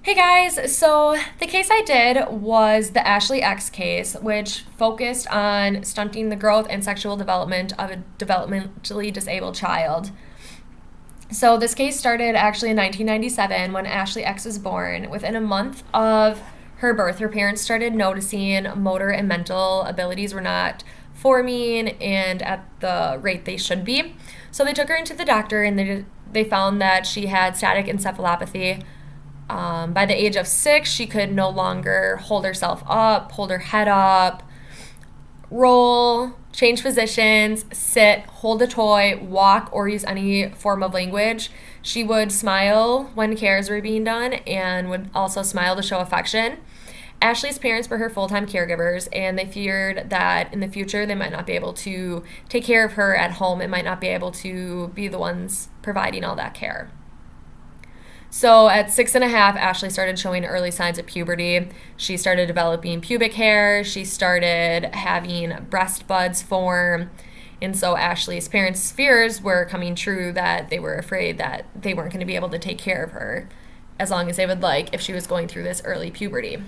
Hey guys, so the case I did was the Ashley X case, which focused on stunting the growth and sexual development of a developmentally disabled child. So this case started actually in 1997 when Ashley X was born. Within a month of her birth, her parents started noticing motor and mental abilities were not forming and at the rate they should be. So they took her into the doctor and they found that she had static encephalopathy. By the age of 6, she could no longer hold herself up, hold her head up, roll, change positions, sit, hold a toy, walk, or use any form of language. She would smile when cares were being done and would also smile to show affection. Ashley's parents were her full time caregivers, and they feared that in the future they might not be able to take care of her at home and might not be able to be the ones providing all that care. So at 6 and a half, Ashley started showing early signs of puberty. She started developing pubic hair. She started having breast buds form. And so Ashley's parents' fears were coming true that they were afraid that they weren't going to be able to take care of her as long as they would like if she was going through this early puberty.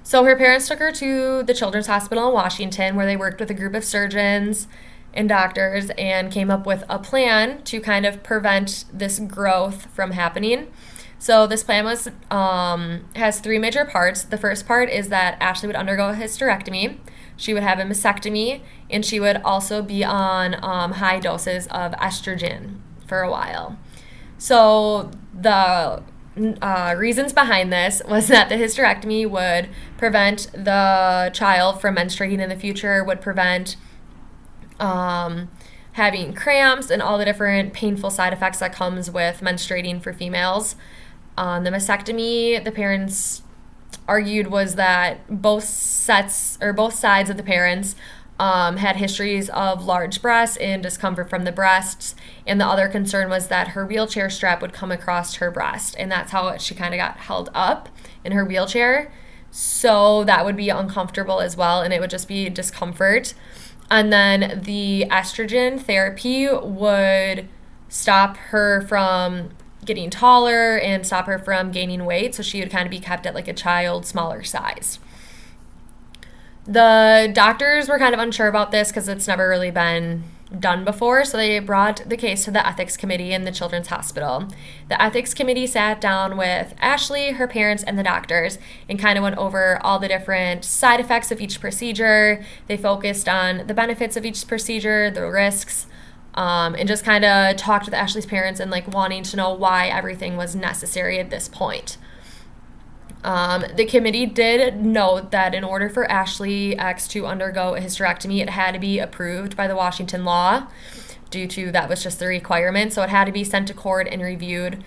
So her parents took her to the Children's Hospital in Washington, where they worked with a group of surgeons and doctors and came up with a plan to kind of prevent this growth from happening. So this plan was has three major parts. The first part is that Ashley would undergo a hysterectomy. She would have a mastectomy, and she would also be on high doses of estrogen for a while. So the reasons behind this was that the hysterectomy would prevent the child from menstruating in the future, would prevent having cramps and all the different painful side effects that comes with menstruating for females. The mastectomy, the parents argued was that both sides of the parents had histories of large breasts and discomfort from the breasts, and the other concern was that her wheelchair strap would come across her breast, and that's how she kind of got held up in her wheelchair. So that would be uncomfortable as well, and it would just be discomfort. And then the estrogen therapy would stop her from getting taller and stop her from gaining weight, so she would kind of be kept at like a child smaller size. The doctors were kind of unsure about this because it's never really been done before, so they brought the case to the ethics committee in the Children's Hospital. The ethics committee sat down with Ashley, her parents, and the doctors and kind of went over all the different side effects of each procedure. They focused on the benefits of each procedure, the risks, and just kind of talked with Ashley's parents and like wanting to know why everything was necessary at this point. The committee did note that in order for Ashley X to undergo a hysterectomy, it had to be approved by the Washington law due to that was just the requirement. So it had to be sent to court and reviewed.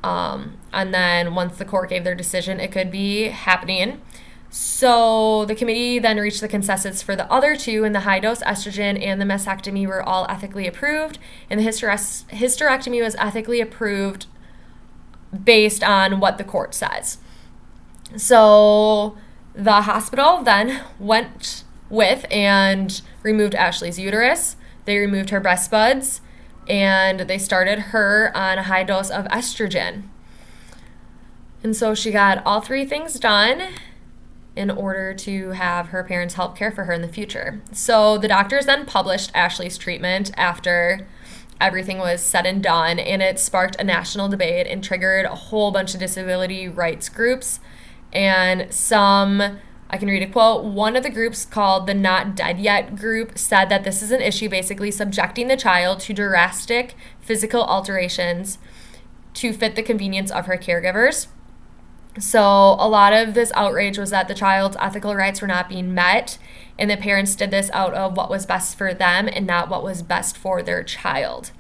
And then once the court gave their decision, it could be happening. So the committee then reached the consensus for the other two, and the high-dose estrogen and the mastectomy were all ethically approved, and the hysterectomy was ethically approved based on what the court says. So the hospital then went with and removed Ashley's uterus. They removed her breast buds, and they started her on a high dose of estrogen. And so she got all three things done in order to have her parents help care for her in the future. So the doctors then published Ashley's treatment after everything was said and done, and it sparked a national debate and triggered a whole bunch of disability rights groups. And I can read a quote. One of the groups, called the Not Dead Yet group, said that this is an issue basically subjecting the child to drastic physical alterations to fit the convenience of her caregivers. So a lot of this outrage was that the child's ethical rights were not being met, and the parents did this out of what was best for them and not what was best for their child.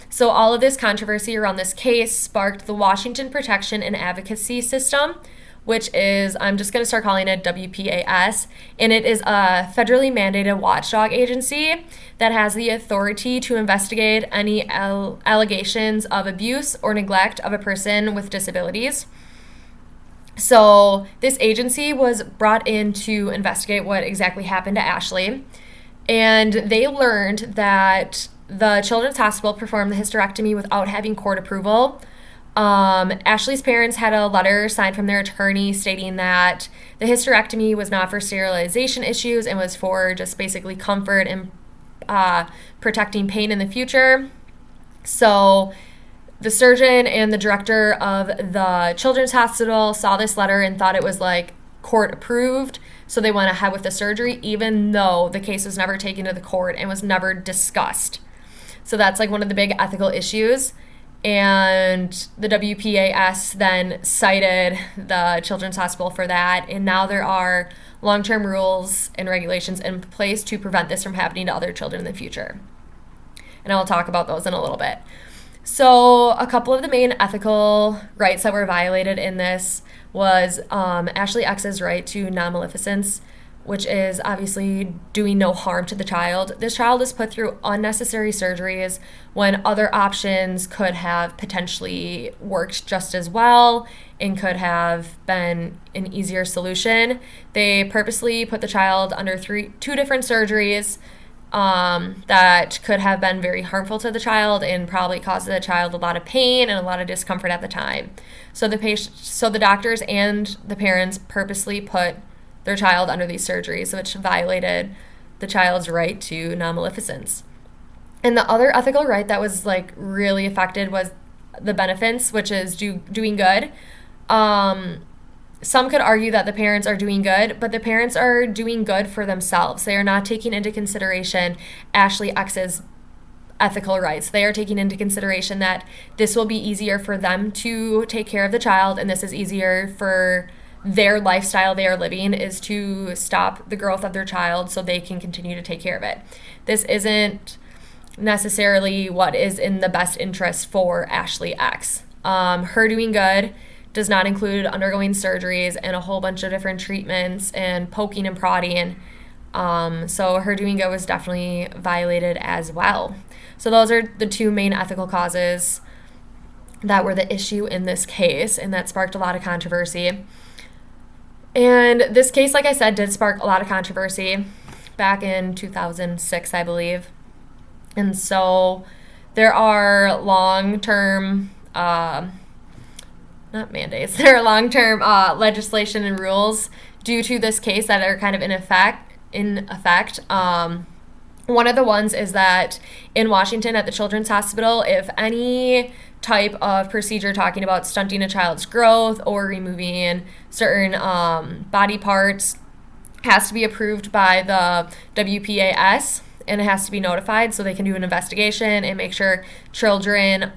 So all of this controversy around this case sparked the Washington Protection and Advocacy System, which is, I'm just going to start calling it WPAS, and it is a federally mandated watchdog agency that has the authority to investigate any allegations of abuse or neglect of a person with disabilities. So this agency was brought in to investigate what exactly happened to Ashley, and they learned that the Children's Hospital performed the hysterectomy without having court approval. Ashley's parents had a letter signed from their attorney stating that the hysterectomy was not for sterilization issues and was for just basically comfort and protecting pain in the future. So the surgeon and the director of the children's hospital saw this letter and thought it was like court approved. So they went ahead with the surgery, even though the case was never taken to the court and was never discussed. So that's like one of the big ethical issues. And the WPAS then cited the Children's Hospital for that. And now there are long-term rules and regulations in place to prevent this from happening to other children in the future. And I'll talk about those in a little bit. So a couple of the main ethical rights that were violated in this was Ashley X's right to non-maleficence, which is obviously doing no harm to the child. This child is put through unnecessary surgeries when other options could have potentially worked just as well and could have been an easier solution. They purposely put the child under two different surgeries that could have been very harmful to the child and probably caused the child a lot of pain and a lot of discomfort at the time. So the doctors and the parents purposely put their child under these surgeries, which violated the child's right to non-maleficence. And the other ethical right that was like really affected was the benefits, which is doing good. Some could argue that the parents are doing good, but the parents are doing good for themselves. They are not taking into consideration Ashley X's ethical rights. They are taking into consideration that this will be easier for them to take care of the child, and this is easier for their lifestyle they are living is to stop the growth of their child so they can continue to take care of it. This isn't necessarily what is in the best interest for Ashley X. Her doing good does not include undergoing surgeries and a whole bunch of different treatments and poking and prodding. So her doing good was definitely violated as well. So those are the two main ethical causes that were the issue in this case, and that sparked a lot of controversy. And this case, like I said, did spark a lot of controversy back in 2006, I believe. And so there are long-term, not mandates, there are long-term legislation and rules due to this case that are kind of in effect. One of the ones is that in Washington at the Children's Hospital, if any type of procedure talking about stunting a child's growth or removing certain body parts has to be approved by the WPAS, and it has to be notified so they can do an investigation and make sure children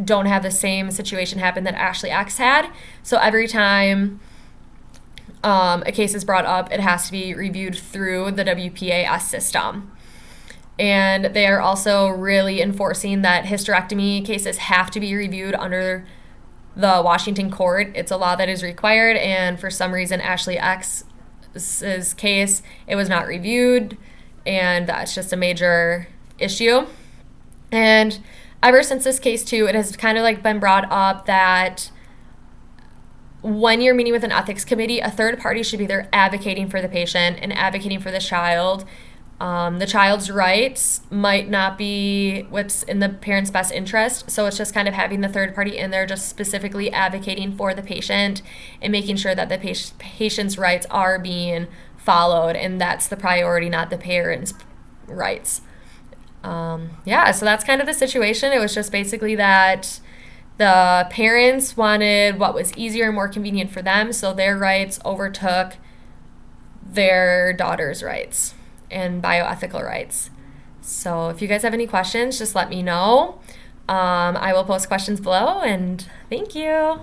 don't have the same situation happen that Ashley X had. So every time a case is brought up, it has to be reviewed through the WPAS system. And they are also really enforcing that hysterectomy cases have to be reviewed under the Washington court. It's a law that is required, and for some reason, Ashley X's case, it was not reviewed, and that's just a major issue. And ever since this case, too, it has kind of like been brought up that when you're meeting with an ethics committee, a third party should be there advocating for the patient and advocating for the child. The child's rights might not be what's in the parent's best interest, so it's just kind of having the third party in there just specifically advocating for the patient and making sure that the patient's rights are being followed, and that's the priority, not the parent's rights. So that's kind of the situation. It was just basically that the parents wanted what was easier and more convenient for them, so their rights overtook their daughter's rights and bioethical rights. So if you guys have any questions, just let me know. I will post questions below, and thank you.